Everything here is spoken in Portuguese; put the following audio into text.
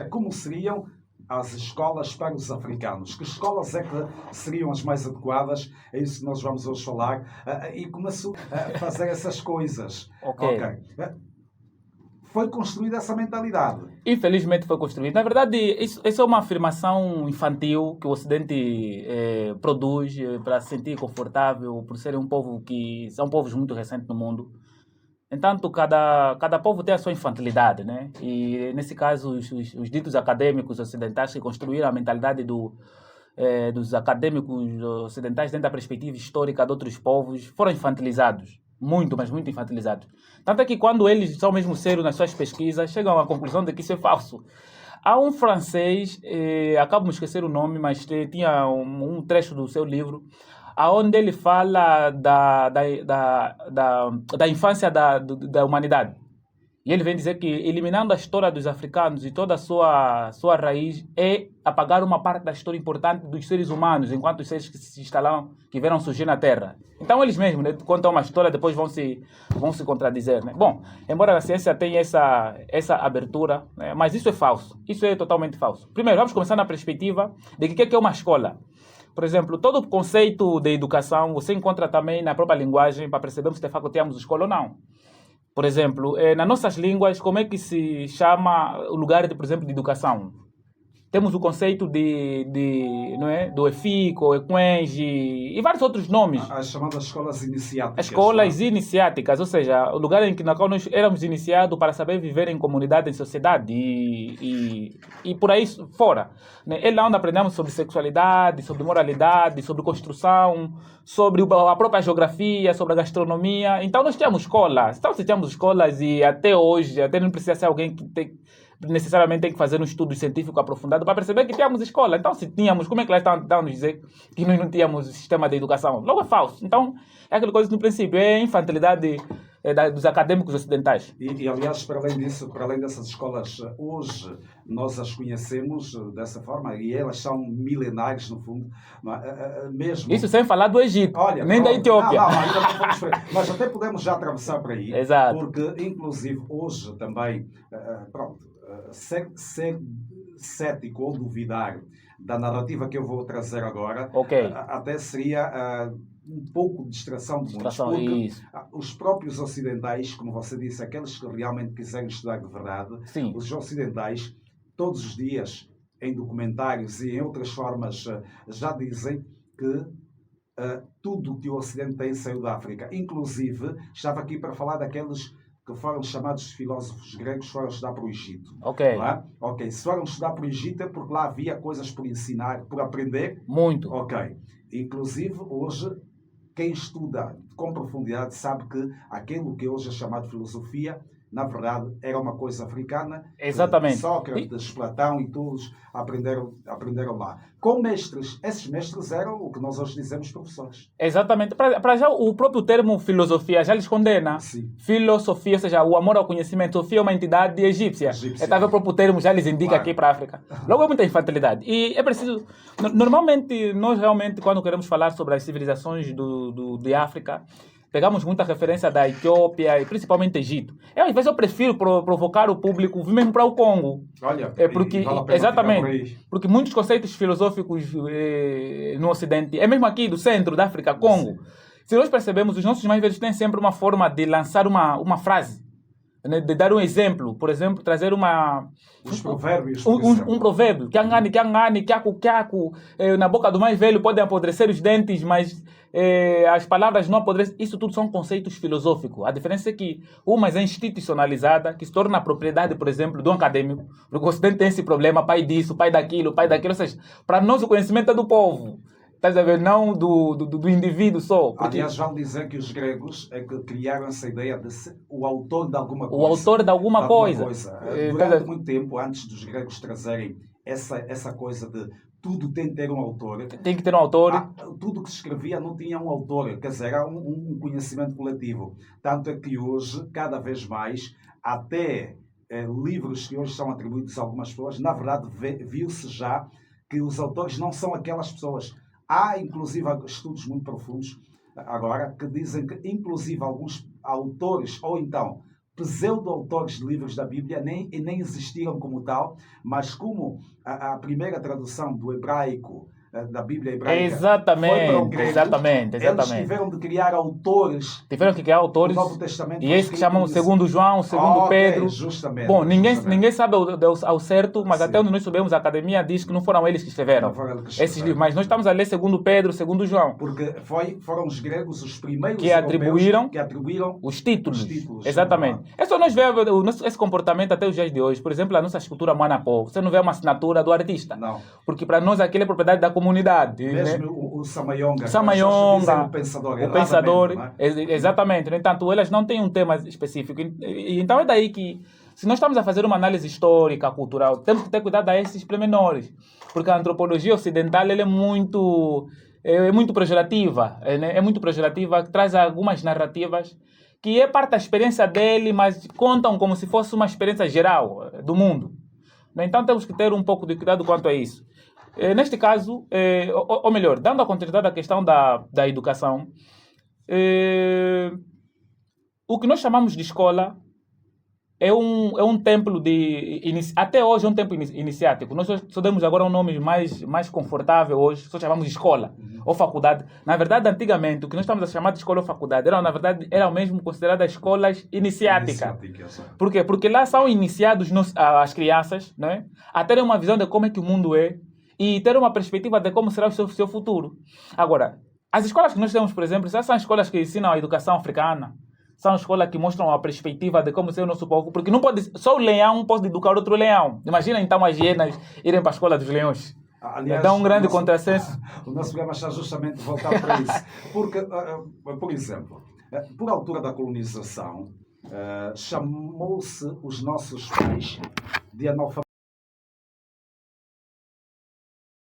Como seriam as escolas para os africanos? Que escolas é que seriam as mais adequadas? É isso que nós vamos hoje falar. E começou a fazer essas coisas. Ok. Foi construída essa mentalidade. Infelizmente foi construído. Na verdade, isso é uma afirmação infantil que o Ocidente produz para se sentir confortável, por serem um povo que são povos muito recentes no mundo. Entanto, cada povo tem a sua infantilidade, né? E, nesse caso, os ditos acadêmicos ocidentais que construíram a mentalidade dos acadêmicos ocidentais dentro da perspectiva histórica de outros povos foram infantilizados. Muito, mas muito infantilizados. Tanto é que quando eles são mesmo sérios nas suas pesquisas, chegam à conclusão de que isso é falso. Há um francês, acabo de esquecer o nome, mas tinha um trecho do seu livro, aonde ele fala da infância da humanidade. E ele vem dizer que eliminando a história dos africanos e toda a sua raiz é apagar uma parte da história importante dos seres humanos, enquanto os seres que se instalaram, que vieram surgir na Terra. Então eles mesmos, né, contam uma história, depois vão se contradizer. Né? Bom, embora a ciência tenha essa abertura, né, mas isso é falso. Isso é totalmente falso. Primeiro, vamos começar na perspectiva de que é uma escola. Por exemplo, todo o conceito de educação você encontra também na própria linguagem para percebermos se de facto temos escola ou não. Por exemplo, nas nossas línguas, como é que se chama o lugar, por exemplo, de educação? Temos o conceito não é? Do EFIC, EQUENGE e vários outros nomes. As chamadas escolas iniciáticas. As escolas iniciáticas, ou seja, o lugar em que nós éramos iniciados para saber viver em comunidade, em sociedade e por aí fora. É lá onde aprendemos sobre sexualidade, sobre moralidade, sobre construção, sobre a própria geografia, sobre a gastronomia. Então nós tínhamos escolas. Então se tínhamos escolas e até hoje, até não precisa ser alguém que necessariamente tem que fazer um estudo científico aprofundado para perceber que tínhamos escola. Então, se tínhamos, como é que elas estão a nos dizer que nós não tínhamos sistema de educação? Logo é falso. Então, é aquela coisa, no princípio, é a infantilidade dos acadêmicos ocidentais. E, aliás, para além disso, para além dessas escolas, hoje nós as conhecemos dessa forma e elas são milenares, no fundo. Mesmo... Isso sem falar do Egito, Olha, nem da Etiópia. Ainda não fomos para aí. Mas até podemos já atravessar para aí. Exato. Porque, inclusive, hoje também, ser cético ou duvidar da narrativa que eu vou trazer agora, até seria um pouco de distração de muitos. Porque isso. Os próprios ocidentais, como você disse, aqueles que realmente quiserem estudar de verdade, sim, os ocidentais, todos os dias, em documentários e em outras formas, já dizem que tudo que o Ocidente tem saiu da África. Inclusive, estava aqui para falar daqueles que foram chamados filósofos gregos, foram estudar para o Egito. Ok. Não é? Ok. Se foram estudar para o Egito é porque lá havia coisas por ensinar, por aprender. Muito. Ok. Inclusive, hoje, quem estuda com profundidade sabe que aquilo que hoje é chamado de filosofia, na verdade, era uma coisa africana. Exatamente. Sócrates, Platão e todos aprenderam lá. Com mestres. Esses mestres eram o que nós hoje dizemos professores. Exatamente. Para já, o próprio termo filosofia já lhes condena. Sim. Filosofia, ou seja, o amor ao conhecimento. Sofia é uma entidade egípcia. Então, o próprio termo já lhes indica aqui para a África. Logo, é muita infantilidade. E é preciso... Normalmente, nós realmente, quando queremos falar sobre as civilizações de África, pegamos muita referência da Etiópia e principalmente Egito. Às vezes eu prefiro provocar o público mesmo para o Congo. Olha, porque, vale a pena exatamente, porque muitos conceitos filosóficos no Ocidente, é mesmo aqui do centro da África, Congo. Sim. Se nós percebemos, os nossos mais velhos têm sempre uma forma de lançar uma frase, né, de dar um exemplo. Por exemplo, trazer os provérbios. Um provérbio. Kiangani, kiaku, kiaku. Na boca do mais velho podem apodrecer os dentes, mas as palavras não apodrecem. Isso tudo são conceitos filosóficos. A diferença é que uma é institucionalizada, que se torna propriedade, por exemplo, de um acadêmico. Porque o Ocidente tem esse problema, pai disso, pai daquilo. Ou seja, para nós o conhecimento é do povo. Estás a ver? Não do indivíduo só. Porque... Aliás, vão dizer que os gregos é que criaram essa ideia de ser o autor de alguma coisa. O autor de alguma coisa. Durante muito tempo, antes dos gregos trazerem essa coisa de tudo tem que ter um autor. Tem que ter um autor. Tudo que se escrevia não tinha um autor. Quer dizer, era um conhecimento coletivo. Tanto é que hoje, cada vez mais, até livros que hoje são atribuídos a algumas pessoas, na verdade, viu-se já que os autores não são aquelas pessoas. Há, inclusive, estudos muito profundos agora que dizem que, inclusive, alguns autores, ou então pseudo-autores de livros da Bíblia nem existiram como tal, mas como a primeira tradução do hebraico, da Bíblia hebraica, foi para o grego, Exatamente. eles tiveram de criar autores Tiveram que criar do autores, Novo Testamento. e esses que chamam o segundo João, o segundo Pedro. Justamente. Bom, ninguém justamente. sabe ao certo, mas Sim. até onde nós sabemos, a academia diz que não foram eles que escreveram Não foram eles que esses escreveram. livros, mas nós estamos a ler segundo Pedro, segundo João, Porque foram os gregos os primeiros que europeus que atribuíram atribuíram os títulos. os títulos. Exatamente. É só nós ver esse comportamento até os dias de hoje. Por exemplo, a nossa escultura Manapó, você não vê uma assinatura do artista. Não. Porque para nós aquilo é propriedade da comunidade. Mesmo Né? o Samayonga. Samayonga, o pensador. o pensador, não é? exatamente. No entanto, elas não têm um tema específico. E então é daí que, se nós estamos a fazer uma análise histórica, cultural, temos que ter cuidado a esses pormenores. Porque a antropologia ocidental ela é muito pejorativa. É muito pejorativa, traz algumas narrativas que é parte da experiência dele, mas contam como se fosse uma experiência geral do mundo. Então temos que ter um pouco de cuidado quanto a isso. Neste caso, ou melhor, dando a continuidade à questão da educação, o que nós chamamos de escola é um templo até hoje é um templo iniciático. Nós só demos agora um nome mais confortável hoje, só chamamos de escola ou faculdade. Na verdade, antigamente, o que nós estamos a chamar de escola ou faculdade eram mesmo consideradas escolas iniciáticas. Por quê? Porque lá são iniciados as crianças, né, a terem uma visão de como é que o mundo é e ter uma perspectiva de como será o seu futuro. Agora, as escolas que nós temos, por exemplo, são escolas que ensinam a educação africana, são escolas que mostram a perspectiva de como ser o nosso povo, porque não pode, só o leão pode educar outro leão. Imagina então as hienas irem para a escola dos leões. Aliás, dá um grande contrassenso. O nosso programa está justamente voltado para isso. Porque, por exemplo, por altura da colonização, chamou-se os nossos pais de analfabetos.